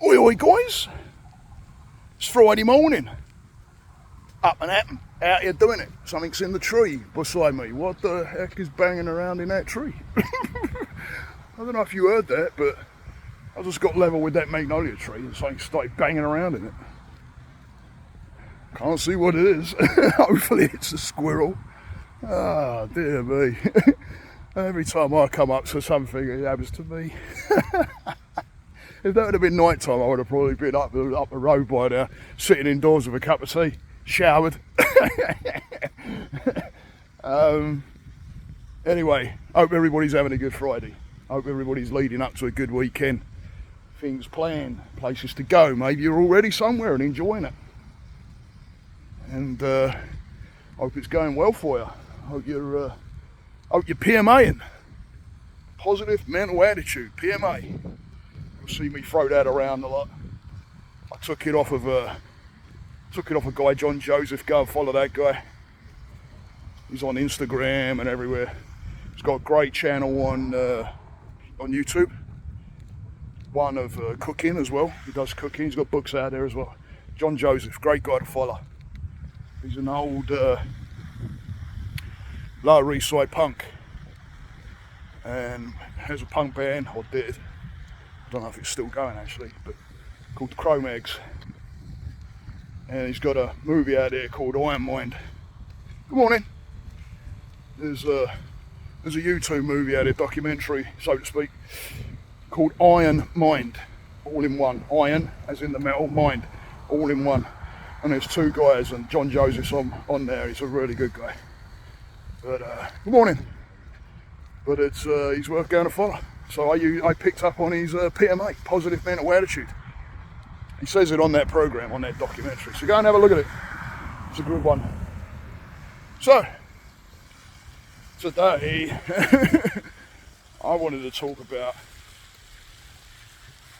Oi, oi, guys. It's Friday morning. Up and at 'em, out here doing it. Something's in the tree beside me. What the heck is banging around in that tree? I don't know if you heard that, but I just got level with that magnolia tree and something started banging around in it. Can't see what it is. Hopefully it's a squirrel. Ah, dear me. Every time I come up to something, it happens to me. If that would have been night time, I would have probably been up the road by now, sitting indoors with a cup of tea, showered. Anyway, hope everybody's having a good Friday. Hope everybody's leading up to a good weekend. Things planned, places to go. Maybe you're already somewhere and enjoying it. And hope it's going well for you. Hope you're PMAing. Positive mental attitude, PMA. You'll see me throw that around a lot. I took it off of a guy, John Joseph. Go and follow that guy. He's on Instagram and everywhere. He's got a great channel on YouTube. One of cooking as well. He does cooking. He's got books out there as well. John Joseph, great guy to follow. He's an old Lower East Side punk and has a punk band, or did. I don't know if it's still going actually, but called the Cro-Mags. And he's got a movie out there called Iron Mind. Good morning. There's a YouTube movie out there, documentary, so to speak, called Iron Mind, all in one. Iron, as in the metal, mind, all in one. And there's two guys, and John Joseph's on there. He's a really good guy. But good morning. But he's worth going to follow. So I picked up on his PMA, positive mental attitude. He says it on that program, on that documentary. So go and have a look at it. It's a good one. So today I wanted to talk about.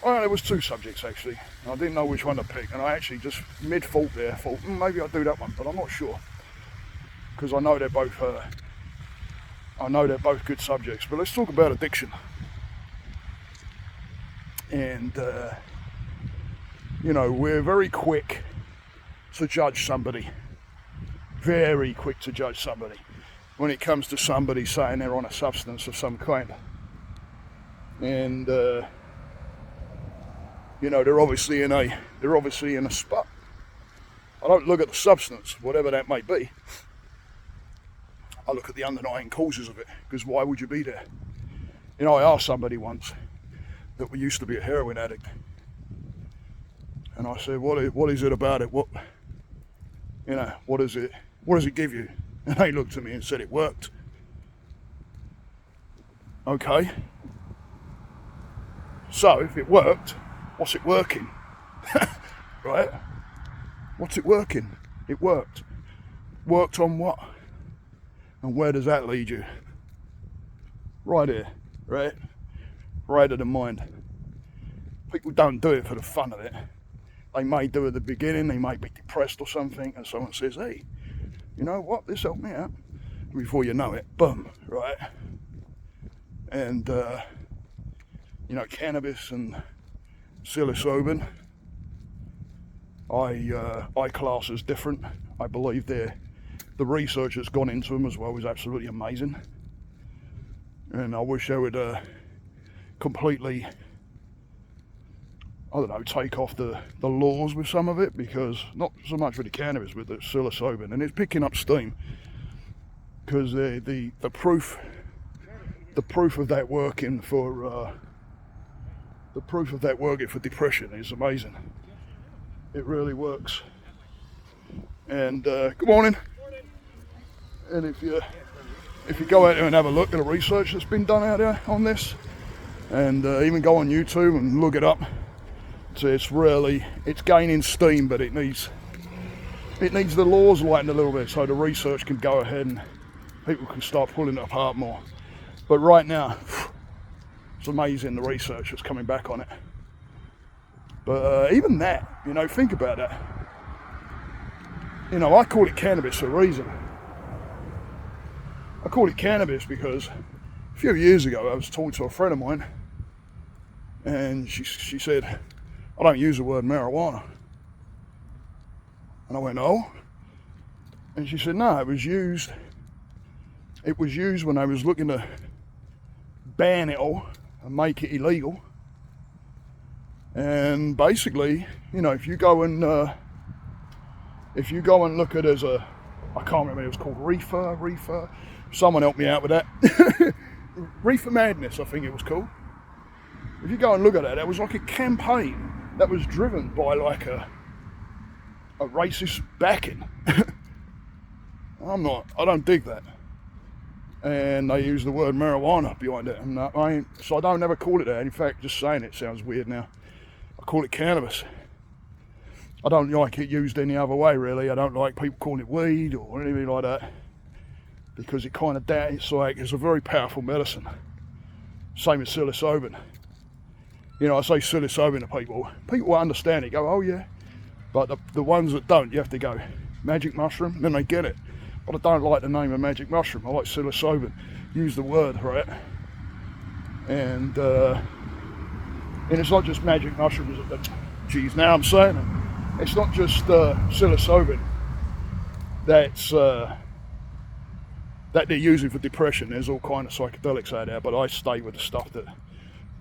Well, there was two subjects actually. I didn't know which one to pick, and I actually just mid-thought there thought maybe I'll do that one, but I'm not sure because I know they're both good subjects. But let's talk about addiction. And we're very quick to judge somebody. Very quick to judge somebody when it comes to somebody saying they're on a substance of some kind. And they're obviously in a spot. I don't look at the substance, whatever that may be. I look at the underlying causes of it, because why would you be there? I asked somebody once that we used to be a heroin addict, and I said, what is it about it? What does it give you? And they looked at me and said it worked. Okay. So if it worked, what's it working? Right? What's it working? It worked. Worked on what? And where does that lead you? Right here, right? Right at the mind. People don't do it for the fun of it. They may do it at the beginning, they may be depressed or something, and someone says, hey, you know what, this helped me out. Before you know it, boom, right? And, cannabis and psilocybin, I class as different. I believe the research that's gone into them as well is absolutely amazing. And I wish they would completely, take off the laws with some of it, because not so much with the cannabis, with the psilocybin, and it's picking up steam, because the proof of that working for depression is amazing. It really works. And good morning. And if you go out there and have a look at the research that's been done out there on this, and even go on YouTube and look it up, so it's gaining steam, but it needs the laws lightened a little bit so the research can go ahead and people can start pulling it apart more. But right now, it's amazing the research that's coming back on it. But even that, think about that. I call it cannabis for a reason. I call it cannabis because a few years ago, I was talking to a friend of mine, and she said, I don't use the word marijuana. And I went, oh? And she said, no, it was used when they was looking to ban it all and make it illegal. And basically, you know, if you go and look at it as a, I can't remember, it was called reefer. Someone helped me out with that. Reefer Madness, I think it was called. If you go and look at that, it was like a campaign that was driven by like a racist backing. I don't dig that. And they use the word marijuana behind it, and so I don't ever call it that. In fact, just saying it sounds weird now. I call it cannabis. I don't like it used any other way, really. I don't like people calling it weed or anything like that, because it kind of it's a very powerful medicine. Same as psilocybin. You know, I say psilocybin to people. People understand it, go, oh yeah. But the ones that don't, you have to go, magic mushroom, then they get it. But I don't like the name of magic mushroom. I like psilocybin. Use the word, right? And it's not just magic mushrooms. Geez, now I'm saying it. It's not just psilocybin that they're using for depression. There's all kind of psychedelics out there, but I stay with the stuff that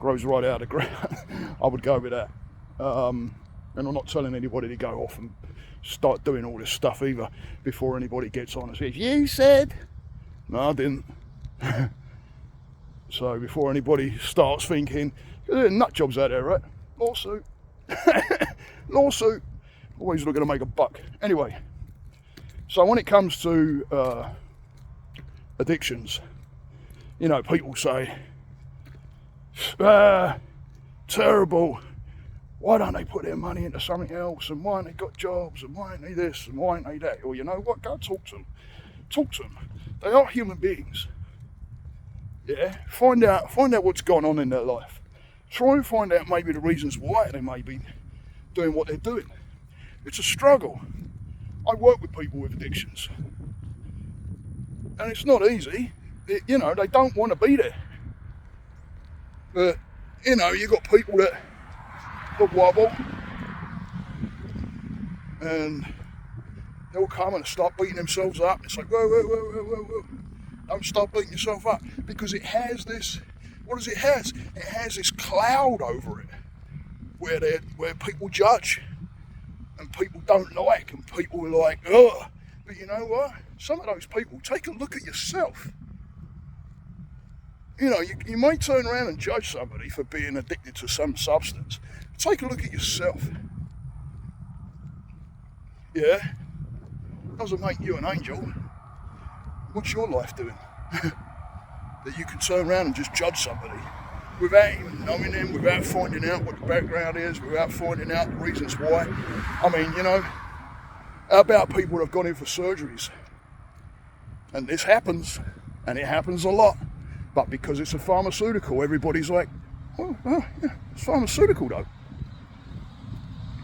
grows right out of the ground. I would go with that. And I'm not telling anybody to go off and start doing all this stuff either before anybody gets on and says, you said. No, I didn't. So before anybody starts thinking, there are nut jobs out there, right? Lawsuit. Lawsuit. Always looking to make a buck. Anyway, so when it comes to addictions, you know, people say, terrible. Why don't they put their money into something else? And why ain't they got jobs? And why ain't they this? And why ain't they that? Or you know what? Go talk to them. Talk to them. They are human beings. Yeah. Find out what's gone on in their life. Try and find out maybe the reasons why they may be doing what they're doing. It's a struggle. I work with people with addictions, and it's not easy. You know, they don't want to be there. But you know, you got people that wobble, and they'll come and start beating themselves up. It's like, whoa, don't start beating yourself up, because it has this. What does it has? It has this cloud over it, where people judge, and people don't like, and people are like, ugh. But you know what? Some of those people, take a look at yourself. You know, you might turn around and judge somebody for being addicted to some substance. Take a look at yourself. Yeah? Doesn't make you an angel. What's your life doing? That you can turn around and just judge somebody without even knowing them, without finding out what the background is, without finding out the reasons why. I mean, you know, how about people that have gone in for surgeries? And this happens, and it happens a lot. But because it's a pharmaceutical, everybody's like, oh yeah, it's pharmaceutical though.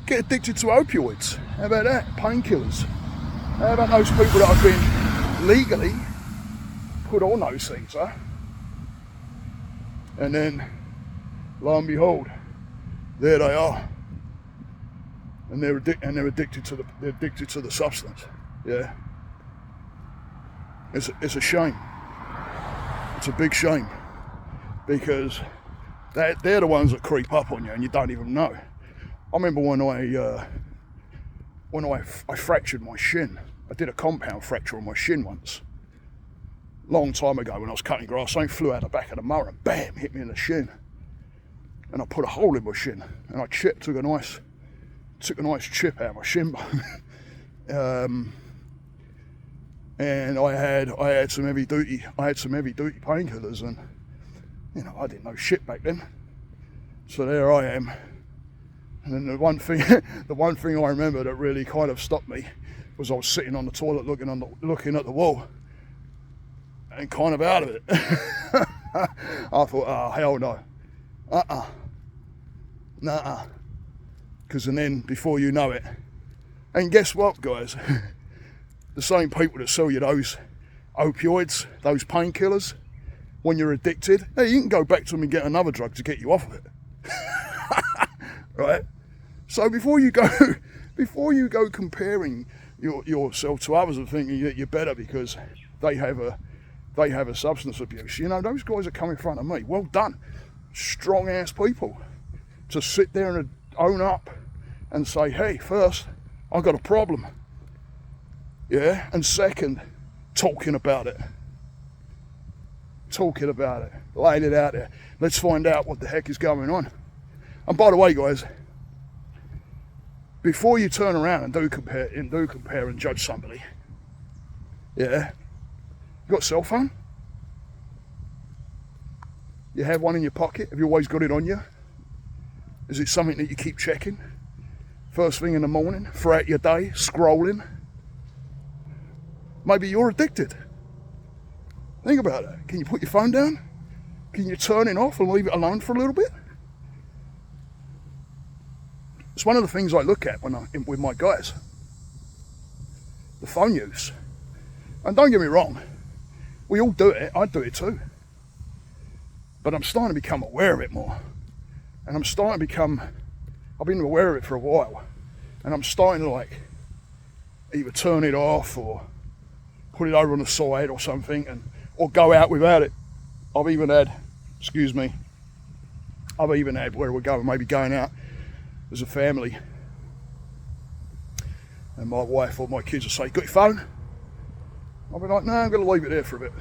Get addicted to opioids. How about that? Painkillers. How about those people that have been legally put on those things, huh? And then, lo and behold, there they are, and they're addicted to the substance. Yeah, it's a shame. It's a big shame, because they're the ones that creep up on you and you don't even know. I remember when I fractured my shin. I did a compound fracture on my shin once. Long time ago when I was cutting grass, something flew out the back of the mower and bam, hit me in the shin. And I put a hole in my shin, and I took a nice chip out of my shin bone. And I had some heavy duty painkillers, and you know, I didn't know shit back then. So there I am. And then the one thing I remember that really kind of stopped me was I was sitting on the toilet looking at the wall, and kind of out of it. I thought, oh hell no, nah. Because then before you know it, and guess what, guys? The same people that sell you those opioids, those painkillers, when you're addicted, hey, you can go back to them and get another drug to get you off of it. Right? So before you go comparing yourself to others and thinking that you're better because they have a substance abuse, you know, those guys that come in front of me, well done, strong ass people, to sit there and own up and say, hey, first, I've got a problem, yeah, and second, talking about it, laying it out there. Let's find out what the heck is going on. And by the way, guys, before you turn around and do compare and judge somebody, yeah, you got a cell phone? You have one in your pocket? Have you always got it on you? Is it something that you keep checking? First thing in the morning, throughout your day, scrolling? Maybe you're addicted. Think about it. Can you put your phone down? Can you turn it off and leave it alone for a little bit? It's one of the things I look at when I'm with my guys. The phone use. And don't get me wrong, we all do it. I do it too. But I'm starting to become aware of it more. And I've been aware of it for a while. And I'm starting to like either turn it off or put it over on the side or something, or go out without it. I've even had where we're going, maybe going out as a family, and my wife or my kids will say, got your phone? I'll be like, no, I'm going to leave it there for a bit.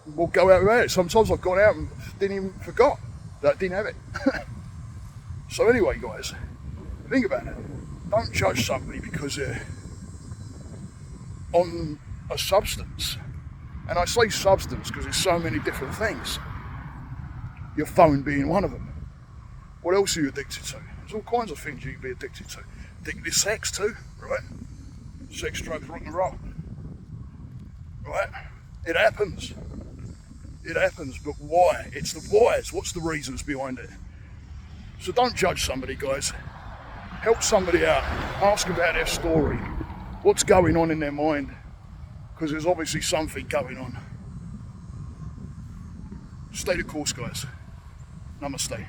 We'll go out without it. Sometimes I've gone out and didn't even forgot that I didn't have it. So anyway, guys, think about it. Don't judge somebody because they're on a substance. And I say substance because there's so many different things. Your phone being one of them. What else are you addicted to? There's all kinds of things you can be addicted to. Addicted to sex too, right? Sex, drugs, rock and roll. Right? It happens. But why? It's the whys. What's the reasons behind it? So don't judge somebody, guys. Help somebody out. Ask about their story. What's going on in their mind? Because there's obviously something going on. Stay the course, guys. Namaste.